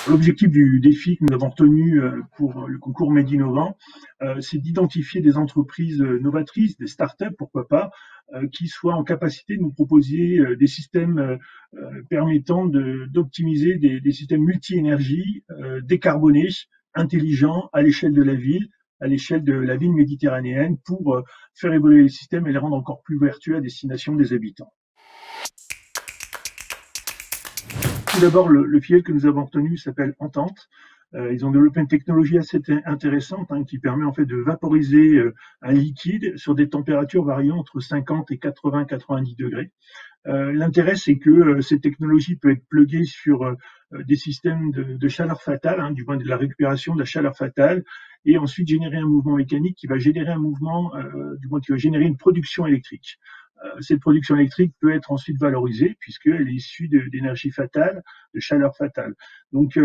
L'objectif du défi que nous avons retenu pour le concours Made Innovant, c'est d'identifier des entreprises novatrices, des startups, pourquoi pas, qui soient en capacité de nous proposer des systèmes permettant d'optimiser des systèmes multi-énergie, décarbonés, intelligents à l'échelle de la ville, à l'échelle de la ville méditerranéenne, pour faire évoluer les systèmes et les rendre encore plus vertueux à destination des habitants. Tout d'abord, le filiale que nous avons retenu s'appelle Entente. Ils ont développé une technologie assez intéressante qui permet en fait de vaporiser un liquide sur des températures variant entre 50 et 80-90 degrés. L'intérêt, c'est que cette technologie peut être pluguée sur des systèmes de chaleur fatale, du moins de la récupération de la chaleur fatale, et ensuite générer un mouvement mécanique qui va générer un mouvement, du moins qui va générer une production électrique. Cette production électrique peut être ensuite valorisée puisqu'elle est issue d'énergie fatale, de chaleur fatale. Donc,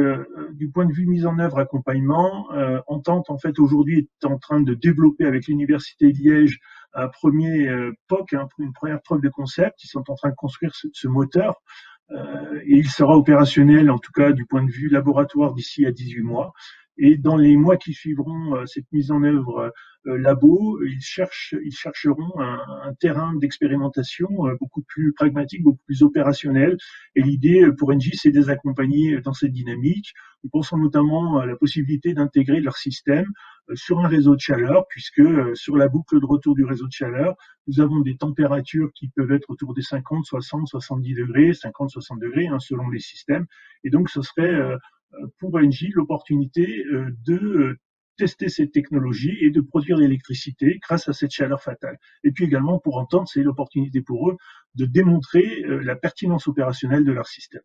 du point de vue mise en œuvre, accompagnement, Entente en fait aujourd'hui est en train de développer avec l'université de Liège un premier POC, une première preuve de concept. Ils sont en train de construire ce moteur et il sera opérationnel, en tout cas du point de vue laboratoire, d'ici à 18 mois. Et dans les mois qui suivront cette mise en œuvre labo, ils chercheront un terrain d'expérimentation beaucoup plus pragmatique, beaucoup plus opérationnel. Et l'idée pour Engie, c'est de les accompagner dans cette dynamique. Nous pensons notamment à la possibilité d'intégrer leur système sur un réseau de chaleur, puisque sur la boucle de retour du réseau de chaleur, nous avons des températures qui peuvent être autour des 50, 60, 70 degrés, 50, 60 degrés, selon les systèmes. Et donc, ce serait pour Engie l'opportunité de tester cette technologie et de produire de l'électricité grâce à cette chaleur fatale. Et puis également, pour Entente, c'est l'opportunité pour eux de démontrer la pertinence opérationnelle de leur système.